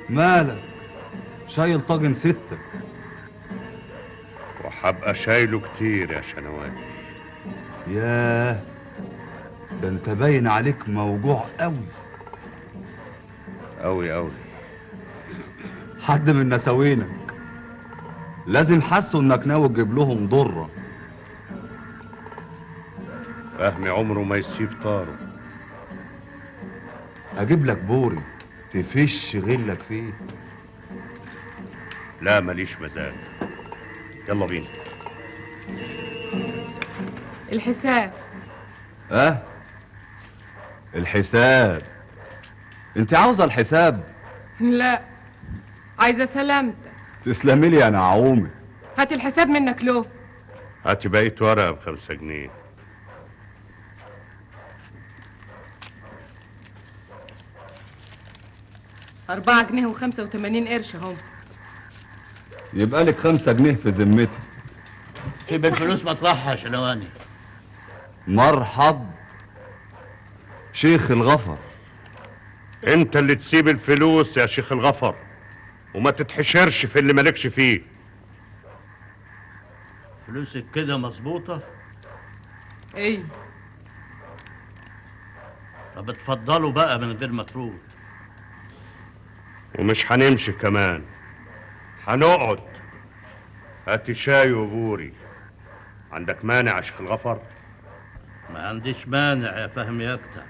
مالك شايل طاجن 6؟ وحبقى شايله كتير يا شنواني. ياه، ده انت باين عليك موجوع قوي قوي قوي. حد من نساوينك لازم حسوا انك ناوي تجيب لهم ضره. فهمي عمره ما يسيب طاره. اجيب لك بوري تفش غلك فيه. لا ماليش مزاج. يلا بينا. الحساب. الحساب؟ انت عاوزه الحساب؟ لا، عايزه سلامتك. تسلمي لي يا نعومي. هات الحساب منك له. هاتي بقية ورقة ب5 جنيه. $4.85 اهم. يبقى لك 5 جنيه في ذمتي. سيب الفلوس مطرحها يا شنواني. مرحب شيخ الغفر. انت اللي تسيب الفلوس يا شيخ الغفر، وما تتحشرش في اللي مالكش فيه. فلوسك كده مظبوطة؟ ايه. طب اتفضلوا بقى من غير ما تروح. ومش هنمشي كمان، هنقعد. هاتي شاي وبوري. عندك مانع يا شيخ الغفر؟ ما عنديش مانع يا فهمي يكتع،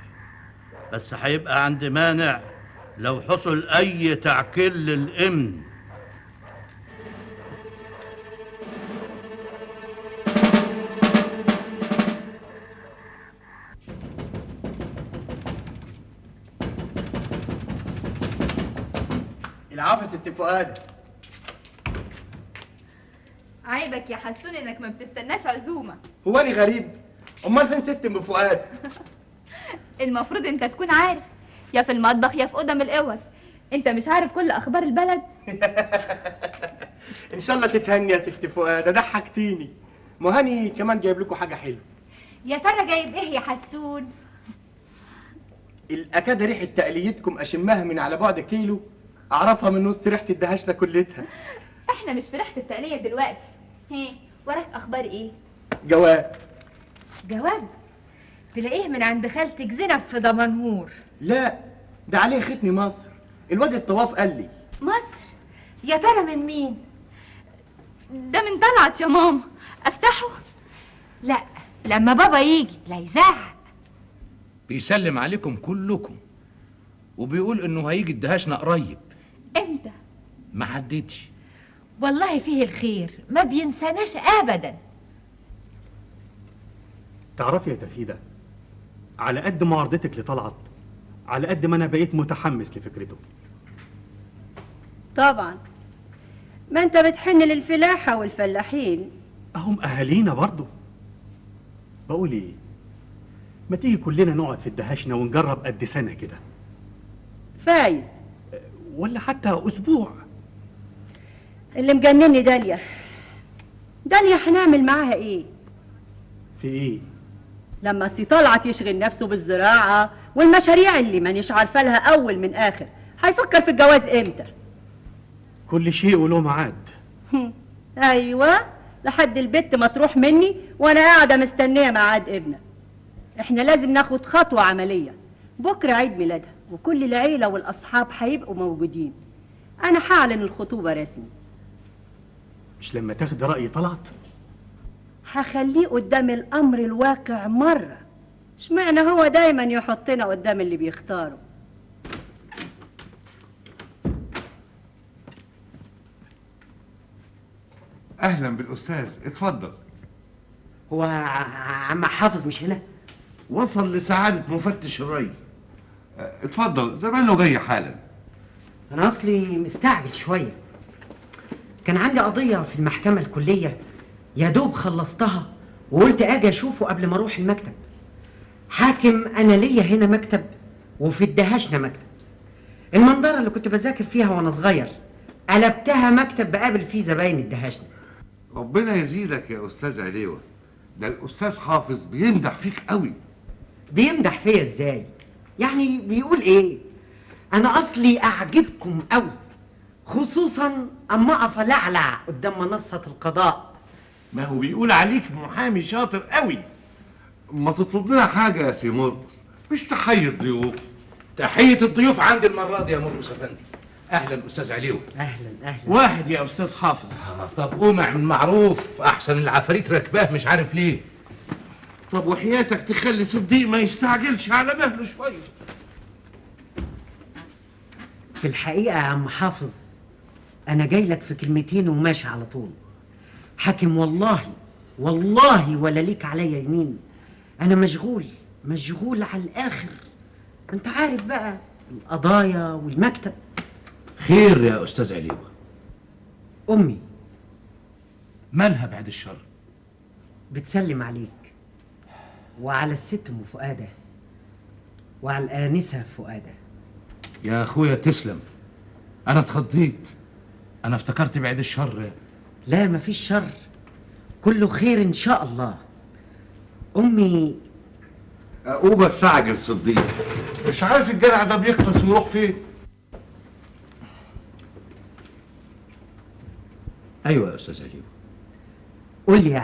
بس هيبقى عندي مانع لو حصل اي تعكيل للامن. العافية ست فؤاد. عيبك يا حسون انك ما بتستناش عزومه. هو انا غريب؟ امال فين ست ام فؤاد؟ المفروض انت تكون عارف، يا في المطبخ يا في اوضه من الاوض. انت مش عارف كل اخبار البلد؟ ان شاء الله تتهني يا ست فؤاد، ضحكتيني. مهاني كمان جايب لكم حاجه حلوه. يا ترى جايب ايه يا حسون؟ الاكاد ريحه تقليتكم اشمها من على بعد كيلو، اعرفها من نص ريحه الدهشنا كلتها. احنا مش في ريحه التقليه دلوقتي. هي وراك اخبار ايه؟ جواب. جواب؟ تلاقيه من عند خالتك زينب في دمنهور. لا، ده عليه ختم مصر. الواد الطواف قال لي. مصر؟ يا ترى من مين؟ ده من طلعت يا ماما. افتحه؟ لا، لما بابا يجي لا يزعق. بيسلم عليكم كلكم وبيقول انه هيجي الدهشنا قريب. امتى؟ ما حددش. والله فيه الخير، ما بينساناش ابدا. تعرفي يا تفيدة، على قد معارضتك لطلعت على قد ما انا بقيت متحمس لفكرته. طبعا، ما انت بتحن للفلاحة والفلاحين. اهم اهالينا برضو. بقول ايه، ما تيجي كلنا نقعد في الدهشنا ونجرب قد سنة كده. فايز. ولا حتى اسبوع. اللي مجنني داليا. داليا هنعمل معاها ايه؟ في ايه؟ لما سي طلعت يشغل نفسه بالزراعة والمشاريع اللي مانيش عارفة لها اول من اخر، هيفكر في الجواز امتى؟ كل شيء وله ميعاد. ايوه، لحد البت ما تروح مني وانا قاعدة مستنية ميعاد ابنك. احنا لازم ناخد خطوة عملية. بكرة عيد ميلادها وكل العيلة والاصحاب هيبقوا موجودين. انا هعلن الخطوبة رسمي. مش لما تاخد رأي طلعت؟ هخليه قدام الامر الواقع مرة. اشمعنى هو دايما يحطنا قدام اللي بيختاره؟ اهلا بالاستاذ، اتفضل. هو عم حافظ مش هنا؟ وصل لسعادة مفتش الري. اتفضل، زمانه جاي حالا. انا اصلي مستعجل شويه، كان عندي قضيه في المحكمه الكليه يا دوب خلصتها وقلت اجي اشوفه قبل ما اروح المكتب. حاكم انا ليا هنا مكتب وفي الدهشنا مكتب. المنظره اللي كنت بذاكر فيها وانا صغير قلبتها مكتب بقابل فيه زباين الدهشنا. ربنا يزيدك يا استاذ عليوه، ده الاستاذ حافظ بيمدح فيك قوي. بيمدح فيا ازاي؟ يعني بيقول ايه؟ انا اصلي اعجبكم قوي، خصوصا اما اقف العلع قدام منصه القضاء. ما هو بيقول عليك محامي شاطر قوي. ما تطلب لنا حاجه يا سي مرقص، مش تحية ضيوف. تحية الضيوف عندي المرة دي يا مرقص افندي. اهلا استاذ عليوه. اهلا اهلا. واحد يا استاذ حافظ. طب قوم اعمل معروف، احسن العفاريت راكباه مش عارف ليه. طب وحياتك تخلي صديق ما يستعجلش على مهله شويه. في الحقيقه يا عم حافظ، انا جاي لك في كلمتين وماشي على طول. حاكم والله ولا ليك عليا يمين، انا مشغول على الاخر. انت عارف بقى القضايا والمكتب. خير يا استاذ عليوه؟ امي مالها بعد الشر؟ بتسلم عليك وعلى الست ام فؤاده وعلى الانسه فؤاده. يا اخويا تسلم، انا اتخضيت، انا افتكرت بعد الشر. لا مفيش شر، كله خير ان شاء الله. امي اقوم استعجل صديق، مش عارف الجدع ده بيخلص ويروح فين. ايوه يا استاذ عليوه. قول لي يا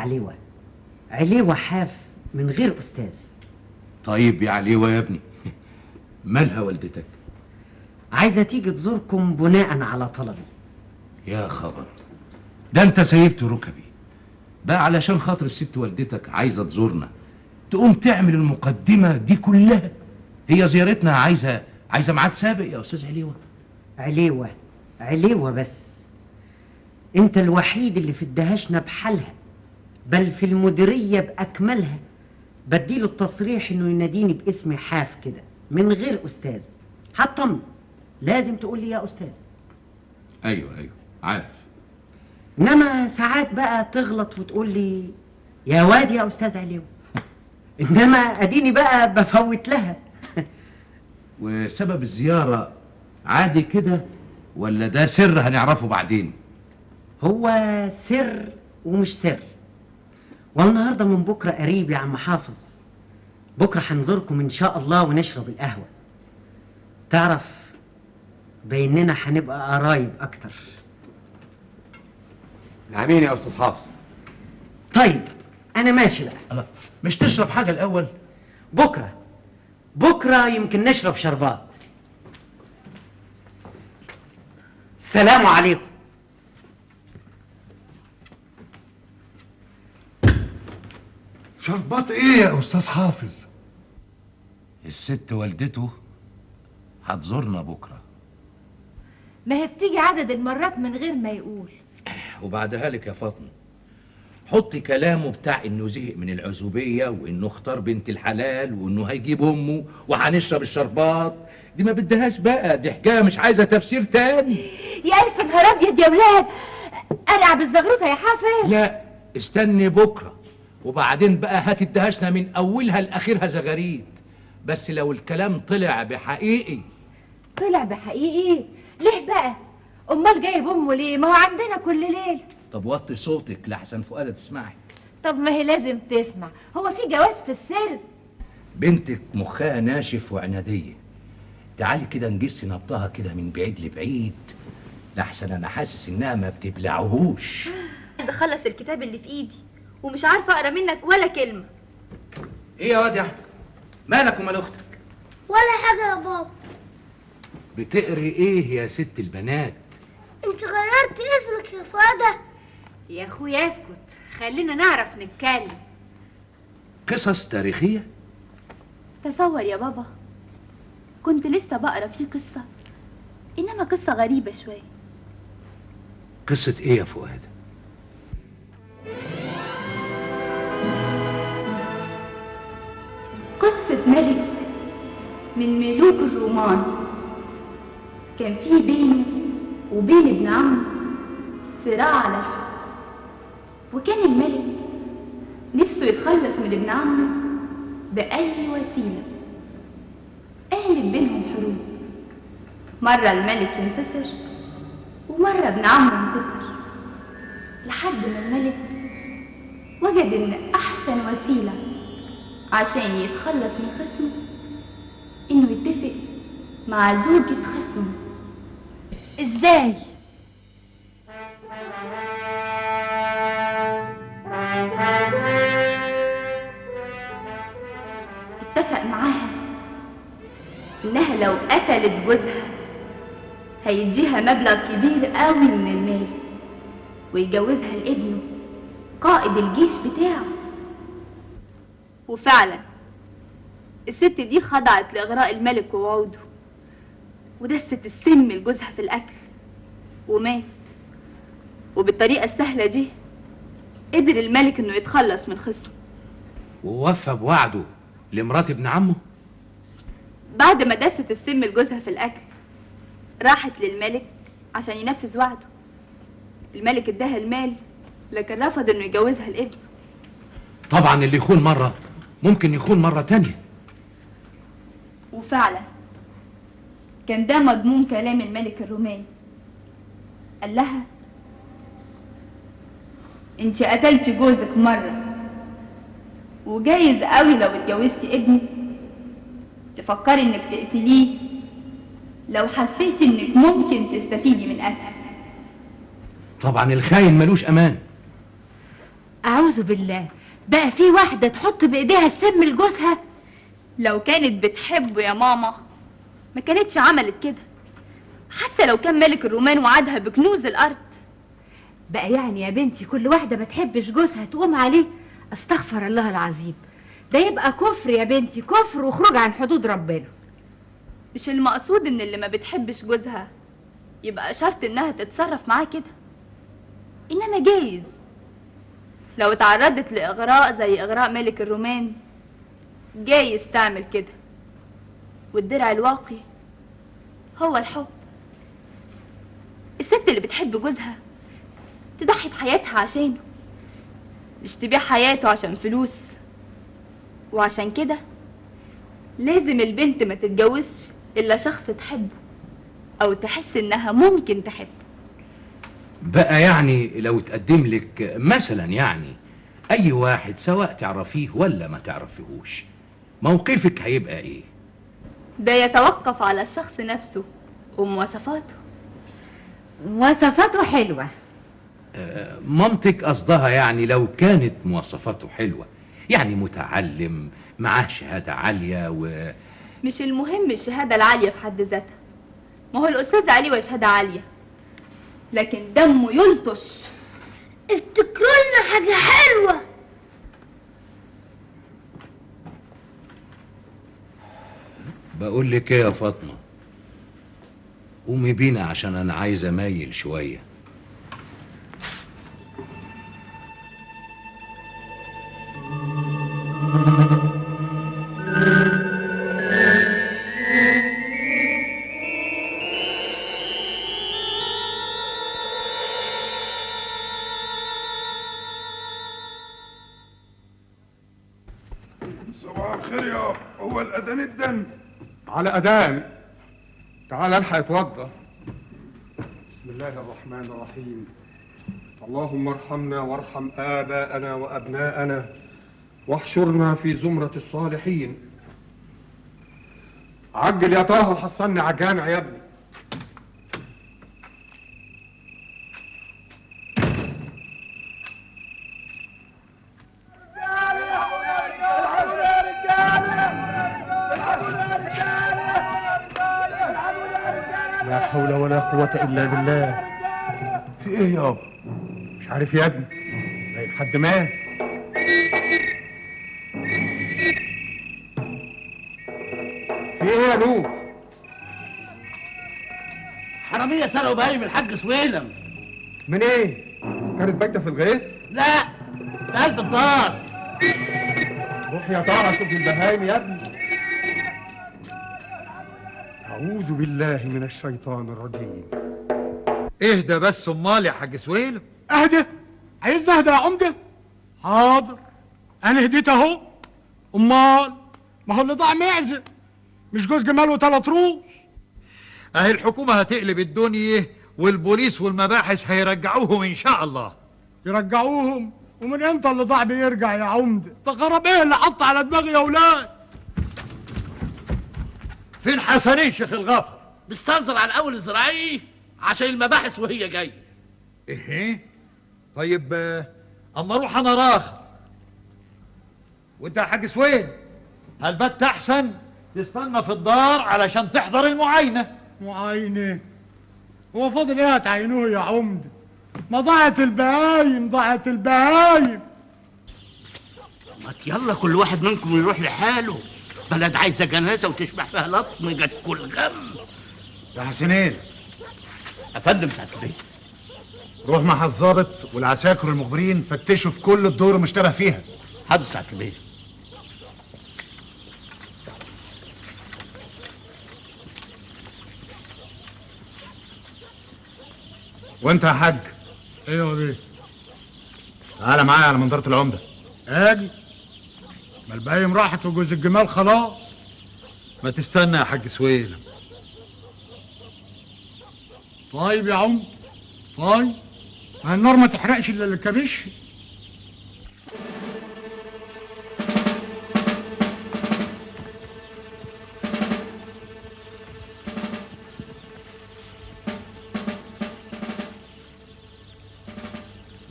عليوه حاف من غير استاذ. طيب يا عليوه يا ابني، مالها والدتك؟ عايزه تيجي تزوركم بناء على طلبي. يا خبر، ده انت سيبت ركبي بقى علشان خاطر الست والدتك عايزه تزورنا، تقوم تعمل المقدمه دي كلها؟ هي زيارتنا عايزه ميعاد سابق يا استاذ عليوه. عليوه بس. انت الوحيد اللي في الدهشنا بحالها، بل في المديريه باكملها، بديله التصريح انه يناديني باسم حاف كده من غير استاذ. هطمن، لازم تقول لي يا استاذ. ايوه عارف. انما ساعات بقى تغلط وتقول لي يا واد يا استاذ عليوه، انما اديني بقى بفوت لها. وسبب الزياره عادي كده ولا ده سر هنعرفه بعدين؟ هو سر ومش سر. والنهارده من بكره قريب يا عم حافظ، بكره هنزوركم ان شاء الله ونشرب القهوه. تعرف بيننا هنبقى قرايب اكتر. نعمين يا استاذ حافظ. طيب انا ماشي بقى. الله، مش تشرب حاجه الاول؟ بكره يمكن نشرب شربات. السلام عليكم. شربات ايه يا استاذ حافظ؟ الست والدته هتزورنا بكره. ما هي بتيجي عدد المرات من غير ما يقول. وبعدها لك يا فاطمه، حطي كلامه بتاع انه زهق من العزوبيه وانه اختار بنت الحلال وانه هيجيب امه وهنشرب الشربات. دي ما بدهاش بقى، دي حكايه مش عايزه تفسير تاني. يا الف نهار ابيض يا ولاد، ارعب الزغروطه يا حافظ. لا استني بكره، وبعدين بقى هتدهشنا من اولها لاخرها زغاريد. بس لو الكلام طلع بحقيقي. طلع بحقيقي؟ ليه بقى؟ امال جايب امه ليه؟ ما هو عندنا كل ليل. طب وطي صوتك لحسن فؤادة تسمعك. طب ما هي لازم تسمع، هو في جواز في السر؟ بنتك مخها ناشف وعناديه، تعالي كده نجس نبضها كده من بعيد لبعيد، لحسن انا حاسس انها ما بتبلعهوش. عايزه اخلص الكتاب اللي في ايدي ومش عارفه اقرا منك ولا كلمه. ايه يا واد يا احمد، مالك ومال اختك؟ ولا حاجه يا بابا. بتقري ايه يا ست البنات؟ انت غيرت اسمك يا فؤاده. يا اخويا اسكت، خلينا نعرف نتكلم. قصص تاريخيه؟ تصور يا بابا، كنت لسه بقرا فيه قصه، انما قصه غريبه شويه. قصه ايه يا فؤاد؟ قصه ملك من ملوك الرومان، كان فيه بينه وبين ابن عمه صراع على الحق، وكان الملك نفسه يتخلص من ابن عمه بأي وسيلة. قامت بينهم حروب، مرة الملك ينتصر ومرة ابن عمه انتصر لحد ما الملك وجد ان احسن وسيلة عشان يتخلص من خصمه انه يتفق مع زوجة خصمه. ازاي؟ اتفق معاها انها لو قتلت جوزها هيديها مبلغ كبير قوي من المال ويجوزها لابنه قائد الجيش بتاعه. وفعلا الست دي خضعت لإغراء الملك ووعوده ودست السم لجوزها في الأكل ومات. وبالطريقة السهلة دي قدر الملك إنه يتخلص من خصمه. ووفى بوعده لمرات ابن عمه؟ بعد ما دست السم لجوزها في الأكل راحت للملك عشان ينفذ وعده. الملك اداها المال لكن رفض إنه يجوزها لابنه. طبعا اللي يخون مرة ممكن يخون مرة تانية. وفعلا كان ده مضمون كلام الملك الروماني. قال لها انت قتلتي جوزك مرة وجايز قوي لو اتجوزتي ابني تفكري انك تقتليه لو حسيتي انك ممكن تستفيدي من قتله. طبعا الخاين ملوش امان. اعوذ بالله، بقى في واحدة تحط بايديها السم لجوزها؟ لو كانت بتحبه يا ماما ما كانتش عملت كده، حتى لو كان ملك الرومان وعدها بكنوز الارض. بقى يعني يا بنتي كل واحدة ما تحبش جوزها تقوم عليه؟ استغفر الله العظيم، ده يبقى كفر يا بنتي، كفر وخروج عن حدود ربنا. مش المقصود ان اللي ما بتحبش جوزها يبقى شرط انها تتصرف معاه كده، انما جايز لو اتعرضت لاغراء زي اغراء ملك الرومان جايز تعمل كده. والدرع الواقي هو الحب. الست اللي بتحب جوزها تضحي بحياتها عشانه، مش تبيع حياته عشان فلوس. وعشان كده لازم البنت ما تتجوزش الا شخص تحبه او تحس انها ممكن تحبه. بقى يعني لو تقدم لك مثلا يعني اي واحد سواء تعرفيه ولا ما تعرفيهوش، موقفك هيبقى ايه؟ ده يتوقف على الشخص نفسه ومواصفاته. مواصفاته حلوة؟ مامتك قصدها يعني لو كانت مواصفاته حلوة، يعني متعلم معاه شهادة عالية مش المهم الشهادة العالية في حد ذاتها، ما هو الأستاذ علي شهادة عالية لكن دمه يلطش. افتكروا لنا حاجة حلوة. بقول لك ايه يا فاطمة، قومي بينا عشان انا عايز اميل شوية. صباح الخير يا هو الأذان الدن على أذان. تعال الحق اتوضى. بسم الله الرحمن الرحيم. اللهم ارحمنا وارحم آباءنا وأبناءنا واحشرنا في زمرة الصالحين. عجل يا طه وحصلني على الجامع يا ابني. لا حول ولا قوة إلا بالله. في إيه يابا؟ مش عارف يا ابني، باين حد مات. في إيه يا نور؟ حرامية سرقوا بهايم الحاج سويلم. من إيه؟ كانت بايتة في الغيط؟ لا، في قلب الدار. روح يا طه شوف البهايم يا ابني. أعوذ بالله من الشيطان الرجيم. اهدى بس امال يا حاج سويلم. اهدى؟ عايزني اهدى يا عمده؟ حاضر، انا هديت اهو. امال ما هو اللي ضاع معزه، مش جوز جمال وثلاث روس. اهي الحكومه هتقلب الدنيا والبوليس والمباحث هيرجعوهم ان شاء الله. يرجعوهم؟ ومن امتى اللي ضاع بيرجع يا عمده؟ ده خراب ايه اللي حط على دماغي يا ولاد؟ فين حسنين شيخ الغفر؟ مستنظر على الاول الزراعي عشان المباحث وهي جايه. ايه؟ طيب اما اروح انا راخر. وانت يا حاج سويد هالبت احسن تستنى في الدار علشان تحضر المعاينه. معاينه؟ هو فاضل ايه هتعينوه يا عمده؟ ما ضاعت البهايم، ضاعت البهايم. ما يلا كل واحد منكم يروح لحاله، بلد عايزه جنازه وتشبع فيها لطم جت كل غم. يا حسنين افندم سعاده البيه، روح مع الضابط والعساكر المخبرين فتشوا في كل الدور مشتبه فيها. حاضر سعاده البيه. وانت يا حاج؟ ايوه يا بيه. تعالى معايا على منظرة العمدة. اجي. ما البهايم راحت وجوز الجمال خلاص. ما تستنى يا حاج سويلم. طيب يا عم، طيب. ما النار ما تحرقش الا اللي كبش.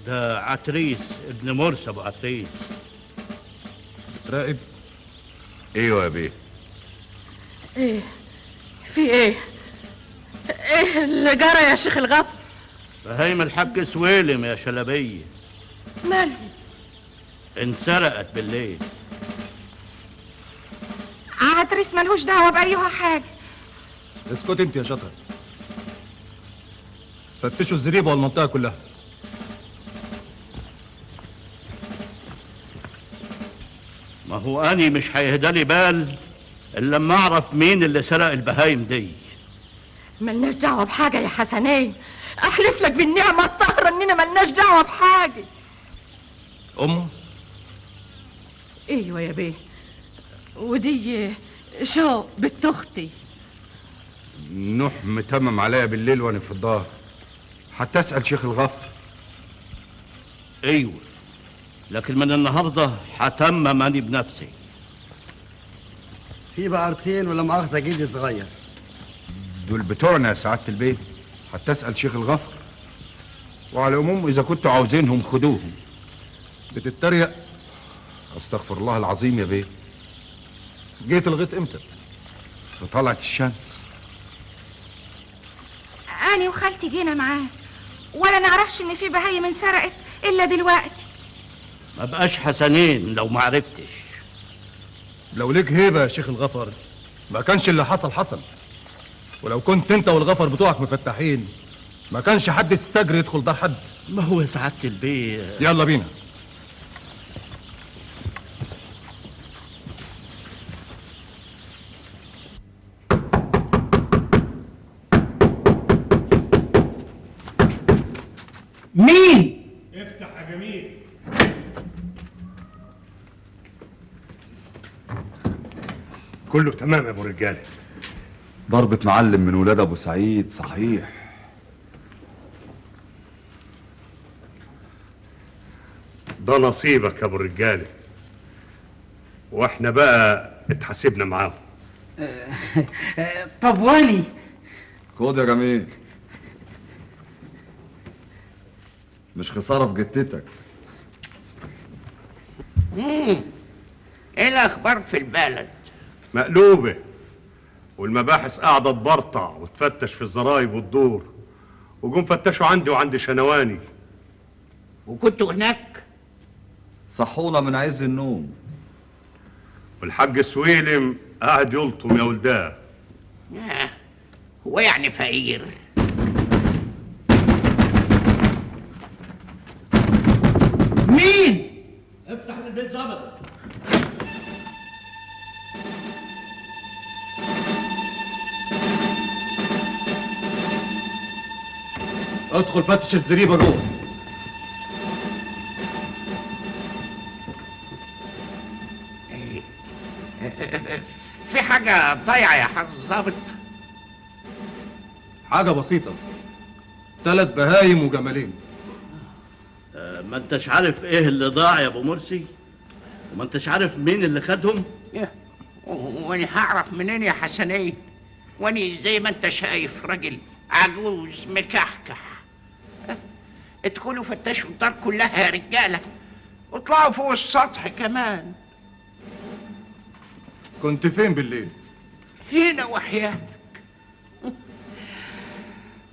ده عتريس ابن مرسى ابو عتريس. راقب؟ ايوه يا بيه. ايه في ايه؟ ايه اللي جرى يا شيخ الغفر؟ بهايم الحاج سويلم يا شلبيه. مالهم؟ انسرقت بالليل. عتريس ملهوش دعوه بايها حاجه. اسكت انت يا شطر. فتشوا الزريبه والمنطقه كلها. ما هو اني مش هيهدالي بال الا لما اعرف مين اللي سرق البهايم دي. ملناش دعوه بحاجه يا حسنين، احلف لك بالنعمه الطاهره اننا ملناش دعوه بحاجه. امه؟ ايوه يا بيه. ودي شو بنت اختي. نوح متمم عليا بالليل وانا في الدار، حتى اسال شيخ الغفر. ايوه، لكن من النهارده هتمم اني بنفسي. في بقرتين ولا مؤاخذه جدي صغير. دول بتوعنا يا سعاده البيت، حتى اسال شيخ الغفر. وعلى العموم اذا كنتوا عاوزينهم خدوهم. بتتريق؟ استغفر الله العظيم يا بيه. جيت الغيط امتى؟ في طلعت الشمس. أنا وخالتي جينا معاه، ولا نعرفش إن في بهايم انسرقت إلا دلوقتي. ما بقاش حسنين لو ما عرفتش. لو ليك هيبه يا شيخ الغفر ما كانش اللي حصل. ولو كنت انت والغفر بتوعك مفتحين ما كانش حد يستجري يدخل دار حد. ما هو سعاده البيه. يلا بينا. مين؟ افتح يا جميل. كله تمام يا ابو رجاله. ضربة معلم من ولاد ابو سعيد صحيح. ده نصيبك يا ابو الرجاله، واحنا بقى اتحاسبنا معاهم. طب واني؟ خد يا جميل. مش خسارة في جتتك. ايه الاخبار في البلد؟ مقلوبه، والمباحث قاعده تبرطع وتفتش في الزرايب والدور، وجم فتشوا عندي وعند شنواني. وكنتوا هناك؟ صحونا من عز النوم. والحاج سويلم قاعد يلطم يا ولداه. هو يعني فقير؟ مين؟ افتح البيت ظبط. ادخل فتش الزريبه جوه. في حاجه ضايعه يا حاج الظابط؟ حاجه بسيطه. 3 بهايم وجمالين. ما انتش عارف ايه اللي ضاع يا ابو مرسي؟ وما انتش عارف مين اللي خدهم؟ وانا هعرف منين يا حسنين؟ واني زي ما انت شايف راجل عجوز مكحكح. ادخلوا فتشوا الدار كلها يا رجاله، واطلعوا فوق السطح كمان. كنت فين بالليل؟ هنا وحياتك.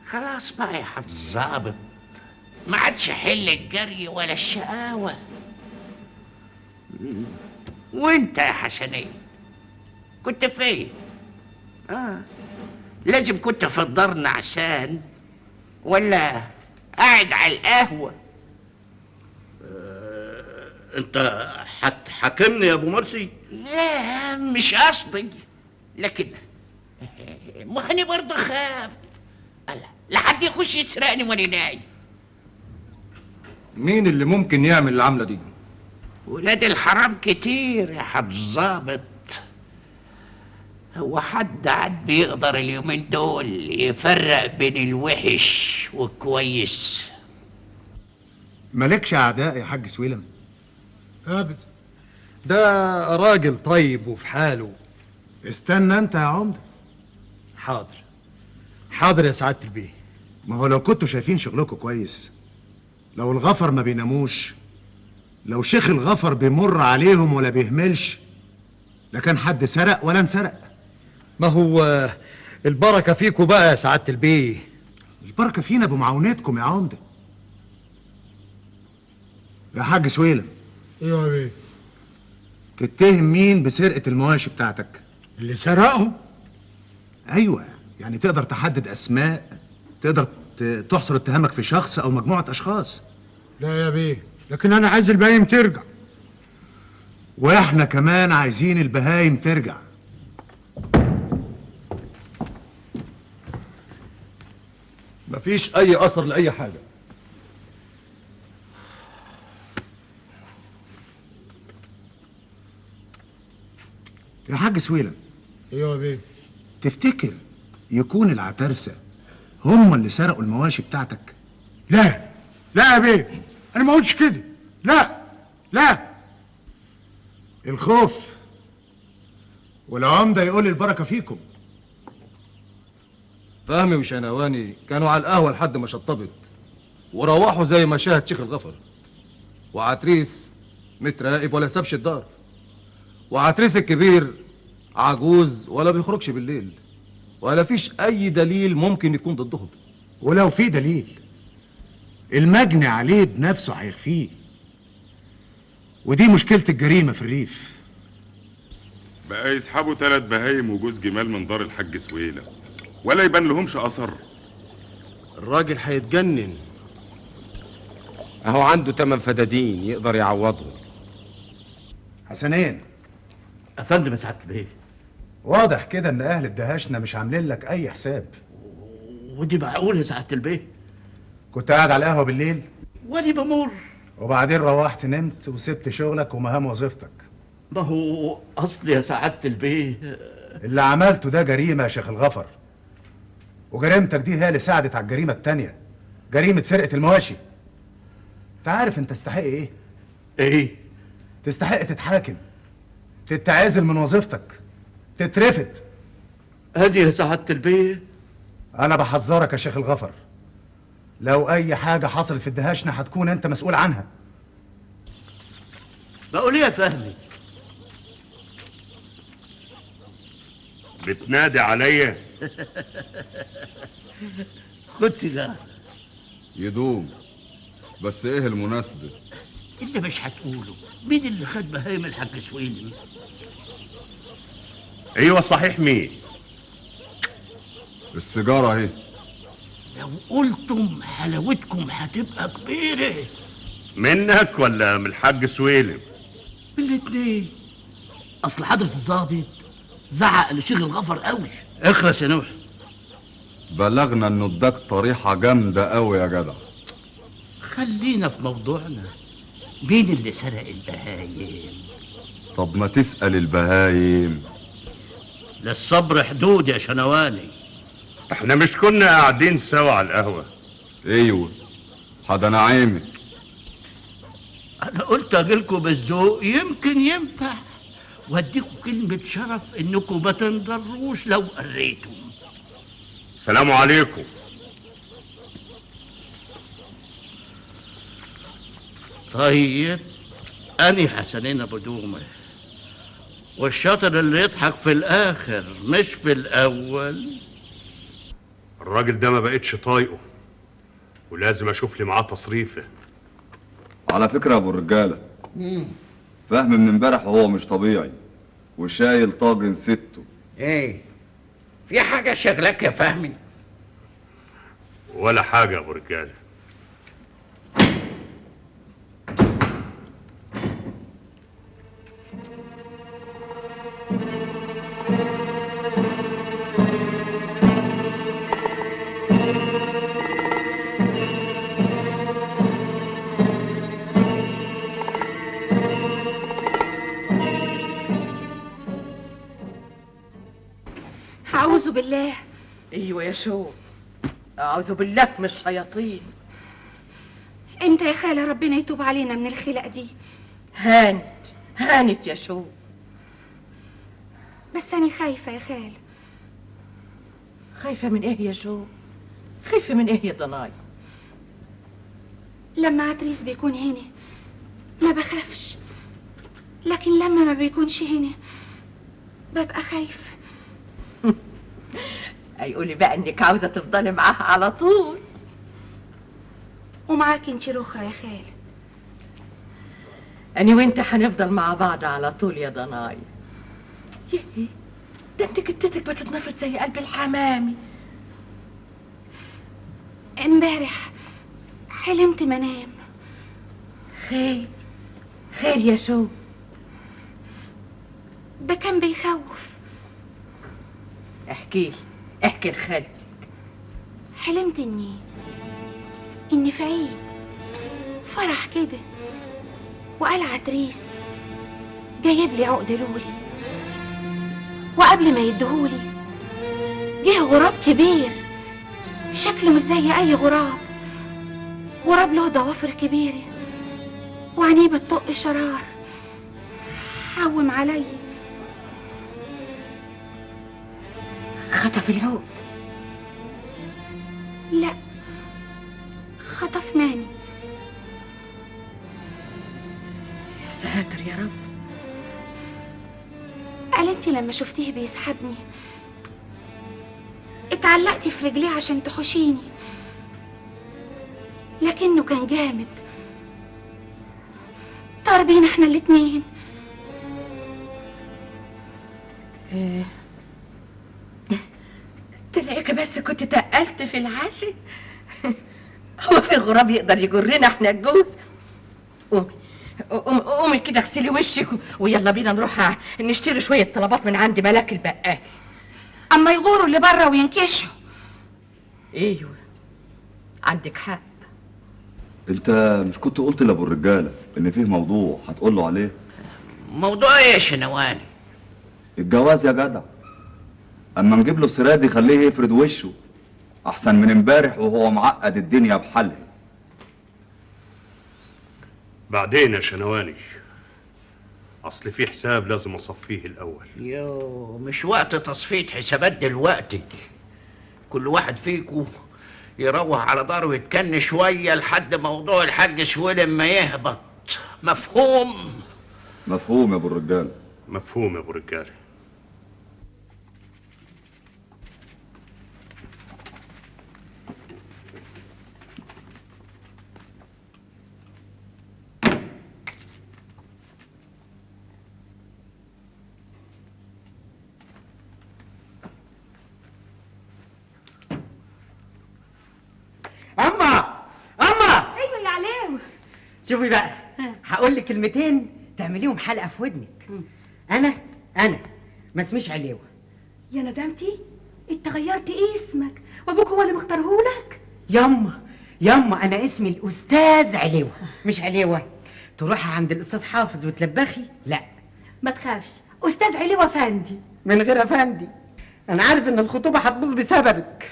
خلاص بقى يا حاج الظابط، ما عادش حل الجري ولا الشقاوة. وانت يا حسنين كنت فين؟ لازم كنت في الدار نعسان ولا قاعد على القهوة؟ انت هتحاكمني يا ابو مرسي؟ لا مش قصدي، لكن ما انا برضه خاف لا حد يخش يسرقني وانا نايم. مين اللي ممكن يعمل العملة دي؟ ولاد الحرام كتير يا حاج الظابط. هو حد عاد بيقدر اليومين دول يفرق بين الوحش والكويس؟ مالكش اعداء يا حاج سويلم؟ ابدا، ده راجل طيب وفي حاله. استنى انت يا عمده. حاضر حاضر يا سعاده البيه. ما هو لو كنتوا شايفين شغلكم كويس، لو الغفر ما بيناموش، لو شيخ الغفر بيمر عليهم ولا بيهملش، لا كان حد سرق ولا انسرق. ما هو البركه فيكم بقى يا سعاده البيه. البركه فينا بمعاونتكم يا عمده. يا حاج سويلم. ايوه يا بيه. تتهم مين بسرقه المواشي بتاعتك؟ اللي سرقهم؟ ايوه، يعني تقدر تحدد اسماء، تقدر تحصر اتهامك في شخص او مجموعه اشخاص. لا يا بيه، لكن انا عايز البهايم ترجع. واحنا كمان عايزين البهايم ترجع. مفيش اي اثر لاي حاجه. يا حاج سويلم. ايوه يا بيه. تفتكر يكون العترسه هم اللي سرقوا المواشي بتاعتك؟ لا لا يا بيه، انا ما قلتش كده. لا لا. الخوف والعمده يقول البركه فيكم. فهمي وشنواني كانوا على القهوه لحد ما شطبت، وروحوا زي ما شاهد شيخ الغفر. وعتريس متراقب ولا سابش الدار، وعتريس الكبير عجوز ولا بيخرجش بالليل، ولا فيش اي دليل ممكن يكون ضدهم. ولو في دليل المجني عليه بنفسه هيخفيه، ودي مشكله الجريمه في الريف. بقى يسحبوا 3 بهايم وجوز جمال من دار الحاج سويلة ولا يبان لهمش اثر. الراجل هيتجنن. اهو عنده 8 فدادين يقدر يعوضهم. حسنين. افندم يا سعاده البيه. واضح كده ان اهل الدهاشنا مش عاملين لك اي حساب. ودي معقول يا سعاده البيه؟ كنت قاعد على القهوه بالليل وادي بمر، وبعدين روحت نمت وسبت شغلك ومهام وظيفتك. ما هو اصل يا سعاده البيه اللي عملته ده جريمه يا شيخ الغفر، وجريمتك دي هي اللي ساعدت على الجريمه التانيه، جريمه سرقه المواشي. انت عارف انت تستحق ايه؟ ايه؟ تستحق تتحاكم، تتعزل من وظيفتك، تترفد. ادي يا سعاده البيه. انا بحذرك يا شيخ الغفر، لو اي حاجه حصلت في الدهاشنا هتكون انت مسؤول عنها. بقول ايه يا فهمي؟ بتنادي عليا؟ خد سيجاره. يدوم، بس ايه المناسبه؟ اللي مش هتقوله، مين اللي خد بهايم الحاج سويلم؟ ايوه صحيح، مين؟ السيجاره اهي. لو قلتم حلاوتكم هتبقى كبيره. منك ولا من الحاج سويلم؟ الاتنين. اصل حضرة الظابط زعق لشيخ الغفر قوي. اخلص يا نوح. بلغنا انه اداك طريحه جامده قوي يا جدع. خلينا في موضوعنا. مين اللي سرق البهايم؟ طب ما تسأل البهايم. للصبر حدود يا شنواني. احنا مش كنا قاعدين سوا على القهوة ايوه حدا نعيمة. انا قلت اجيلكوا بالذوق يمكن ينفع، واديكوا كلمة شرف انكم ما تنضروش لو قريتوا. السلام عليكم. طيب أني حسنين أبو دومة، والشاطر اللي يضحك في الآخر مش في الأول. الراجل ده ما بقتش طايقه، ولازم اشوف لي معاه تصريفه. على فكرة يا ابو الرجالة، فهم من امبارح وهو مش طبيعي وشايل طاجن سته. ايه في حاجة شغلك يا فهمي؟ ولا حاجة يا ابو رجالة. أعوذ بالله. ايوه يا شو، أعوذ بالله من الشياطين. امتى يا خالة ربنا يتوب علينا من الخلق دي؟ هانت يا شو. بس أنا خايفة يا خالة. خايفة من ايه يا شو؟ خايفة من ايه يا ضناي؟ لما عتريس بيكون هنا ما بخافش، لكن لما ما بيكونش هنا ببقى خايفة. هيقولي بقى انك عاوزة تفضلي معاها على طول. ومعاك انتي رخرة يا خالة. أنا وانت هنفضل مع بعض على طول يا ضناي. يهي، ده انت جتتك بتتنفض زي قلب الحمامي. امبارح حلمت منام. خير يا شو. ده كان بيخوف. احكي لخالتك. حلمت اني في عيد فرح كده، وقال عتريس جايب لي عقد لولي، وقبل ما يديهولي جه غراب كبير شكله مش زي اي غراب، غراب له ضوافر كبيره وعينيه بتطق شرار. حوم علي، خطف العقد؟ لا، خطفناني. يا ساتر يا رب. قال انتي لما شفتيه بيسحبني اتعلقتي في رجليه عشان تحوشيني، لكنه كان جامد طار بينا احنا الاتنين. تلاقيك بس كنت تقلت في العاشي. هو في غراب يقدر يجرنا احنا الجوز؟ قومي كده اغسلي وشك ويلا بينا نروح نشتري شويه طلبات من عند ملاك البقال. اما يغوروا اللي بره وينكشوا. ايوه عندك حق. انت مش كنت قلت لابو الرجالة ان فيه موضوع هتقول له عليه؟ موضوع ايه يا شنواني؟ الجواز يا جدع. اما نجيب له السيرة دي خليه يفرد وشه احسن من امبارح وهو معقد الدنيا بحالها. بعدين يا شنواني، اصل في حساب لازم اصفيه الاول. يو مش وقت تصفية حسابات دلوقتي. كل واحد فيكم يروح على داره ويتكن شوية لحد موضوع الحاج سويلم ما يهبط. مفهوم؟ مفهوم يا ابو الرجالة. مفهوم يا ابو الرجالة. أما ايوه يا علام. شوفي بقى، هقول لك كلمتين تعمليهم حلقة في ودنك. أنا ما اسميش عليوة. يا ندمتي انت غيرت اسمك وابوك هو اللي مختارهولك. ياما أنا اسمي الأستاذ عليوة مش عليوة. تروحي عند الأستاذ حافظ وتلبخي؟ لا ما تخافش، استاذ عليوة فندي. من غير أفندي. أنا عارف إن الخطوبة هتبوظ بسببك.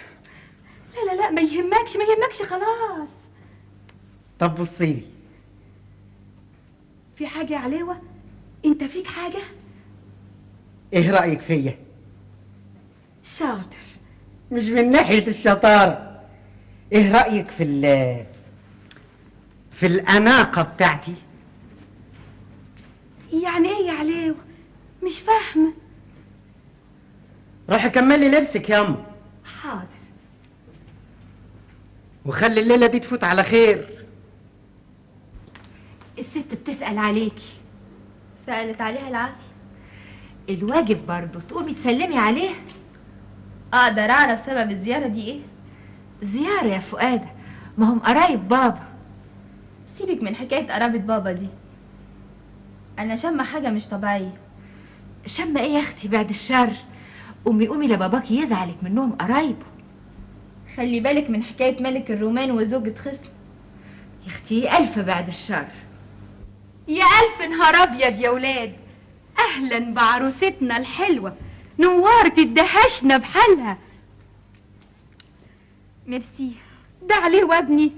لا لا لا، ما يهمكش خلاص. طب بصيلي. في حاجة يا عليوة؟ انت فيك حاجة؟ ايه رأيك فيا؟ شاطر. مش من ناحية الشطارة. ايه رأيك في الأناقة بتاعتي؟ يعني ايه يا عليوة؟ مش فاهمة. روحي كملي لبسك ياما. حاضر. وخلي الليلة دي تفوت على خير. الست بتسأل عليكي. سألت عليها العافية. الواجب برضو تقومي تسلمي عليه. اقدر اعرف سبب الزيارة دي ايه؟ زيارة يا فؤادة، ما هم قرايب بابا. سيبك من حكاية قرابة بابا دي. انا شامة حاجة مش طبيعية. شامة ايه يا اختي بعد الشر؟ قومي لباباكي يزعلك منهم قرايبه. خلي بالك من حكاية ملك الرومان وزوجة خصم. يا اختي ألف بعد الشر. يا ألف نهار أبيض يا ولاد. أهلا بعروستنا الحلوة، نورت الدهشنا بحالها. ميرسي. ده عليه وابني،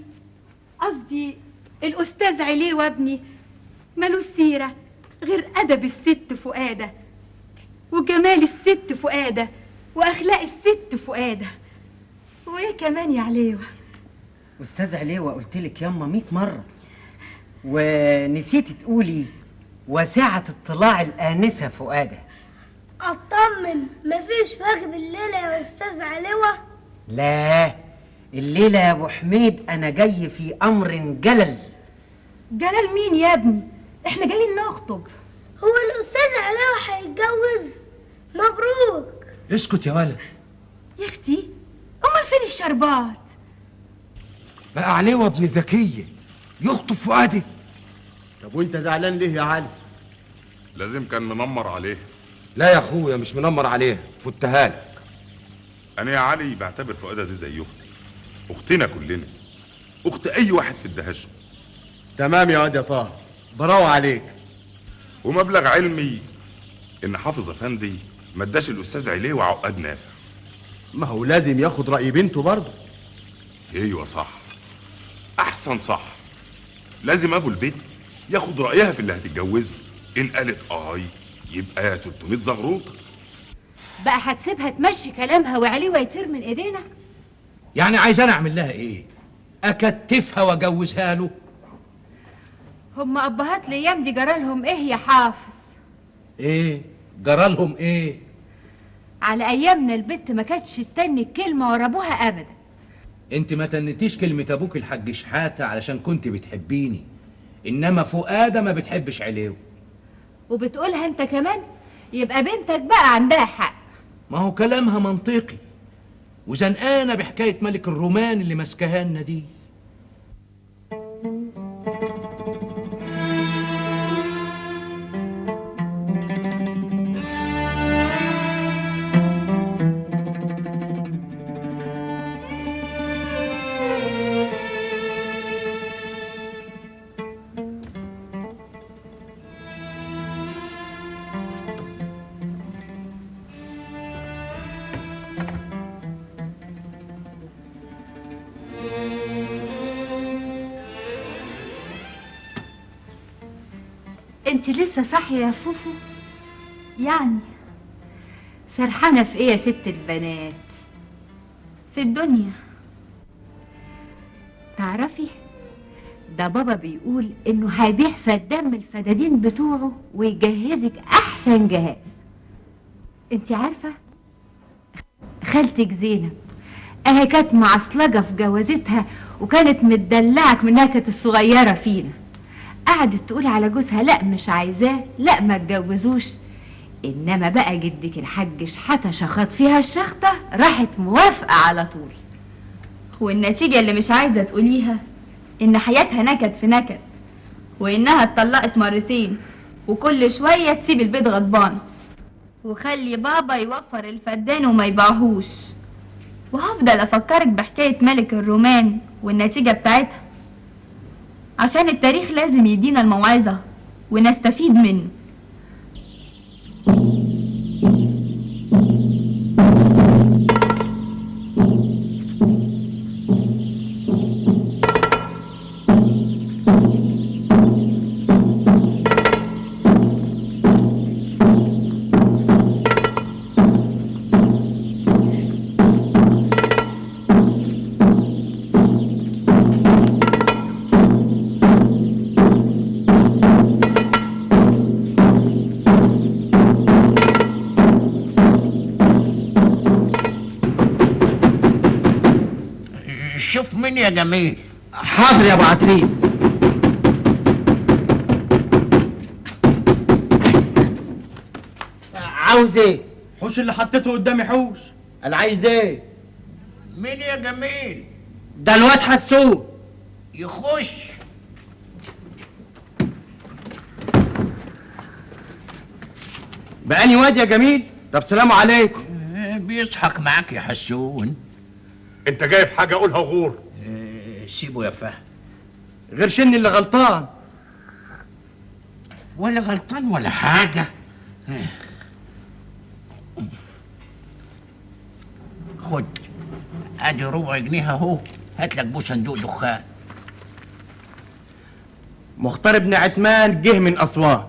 قصدي الأستاذ عليه وابني، مالوش سيرة غير أدب الست فؤادة وجمال الست فؤادة وأخلاق الست فؤادة. وإيه كمان يا عليوة؟ أستاذ عليوة قلتلك ياما 100 مرة ونسيتي تقولي وسعة اطلاع الآنسة فؤادة. اطمن، مفيش واجب الليلة يا استاذ علوة. لا، الليلة يا ابو حميد انا جاي في امر جلل. جلل مين يا ابني؟ احنا جايين نخطب. هو الاستاذ علوة هيتجوز؟ مبروك. اسكت يا ولد. يا اختي امال فين الشربات؟ بقى عليه ابن زكية يخطب فؤادي. طب وانت زعلان ليه يا علي؟ لازم كان منمر عليه. لا يا اخويا مش منمر عليه، فتها لك. انا يا علي بعتبر فؤادة دي زي اختي، اختنا كلنا، اخت اي واحد في الدهش. تمام يا واد يا طه، براو عليك. ومبلغ علمي ان حافظ افندي ما اداش الاستاذ عليه وعقاد نافع. ما هو لازم ياخد راي بنته برضه. ايوه صح، احسن صح. لازم ابو البيت ياخد رايها في اللي هتتجوزه. ان قالت يبقى يا 300 زغروطه. بقى هتسيبها تمشي كلامها وعليه ويطير من ايدينا؟ يعني عايزاني اعمل لها ايه؟ اكتفها واجوزها له؟ هم ابهات الايام دي جرالهم ايه يا حافظ؟ ايه جرالهم ايه؟ على ايامنا البت ما كانتش تتني كلمه ورا ابوها ابدا. انت ما تنتيش كلمه ابوك الحاج شحاته علشان كنت بتحبيني، انما فؤاده ما بتحبش عليه. وبتقولها انت كمان؟ يبقى بنتك بقى عندها حق. ما هو كلامها منطقي وزنقانه بحكايه ملك الرومان اللي ماسكاها لنا دي. انت لسه صاحيه يا فوفو؟ يعني سرحانه في ايه يا ست البنات؟ في الدنيا. تعرفي ده بابا بيقول انه هيبيع فدان الفدادين بتوعه ويجهزك احسن جهاز. انت عارفه خالتك زينب اهي كانت معصلجه في جوازتها وكانت متدلعك منها كانت الصغيره فينا. قعدت تقول على جوزها لا مش عايزاه، لا ما اتجوزوش. انما بقى جدك الحاج شحاته شخط فيها الشخطه راحت موافقه على طول. والنتيجة اللي مش عايزة تقوليها إن حياتها نكد في نكد، وإنها اتطلقت مرتين وكل شوية تسيب البيت غضبان، وخلي بابا يوفر الفدان وما يبيعهوش. وهفضل أفكرك بحكاية ملك الرومان والنتيجة بتاعتها، عشان التاريخ لازم يدينا الموعظة ونستفيد منه. مين يا جميل؟ حاضر يا ابو عتريس. عاوز ايه؟ حوش اللي حطيته قدامي حوش. انا عايز ايه؟ مين يا جميل؟ ده الواد حسون. يخش. بقاني واد يا جميل. طب سلام عليكم. بيضحك معاك يا حسون. انت جاي في حاجه قولها وغور. سيبه يا فهد. غير شني اللي غلطان. ولا غلطان ولا حاجة. خد ادي ربع جنيه اهو، هات لك بو صندوق دخان. مختار ابن عتمان جه من اسوان.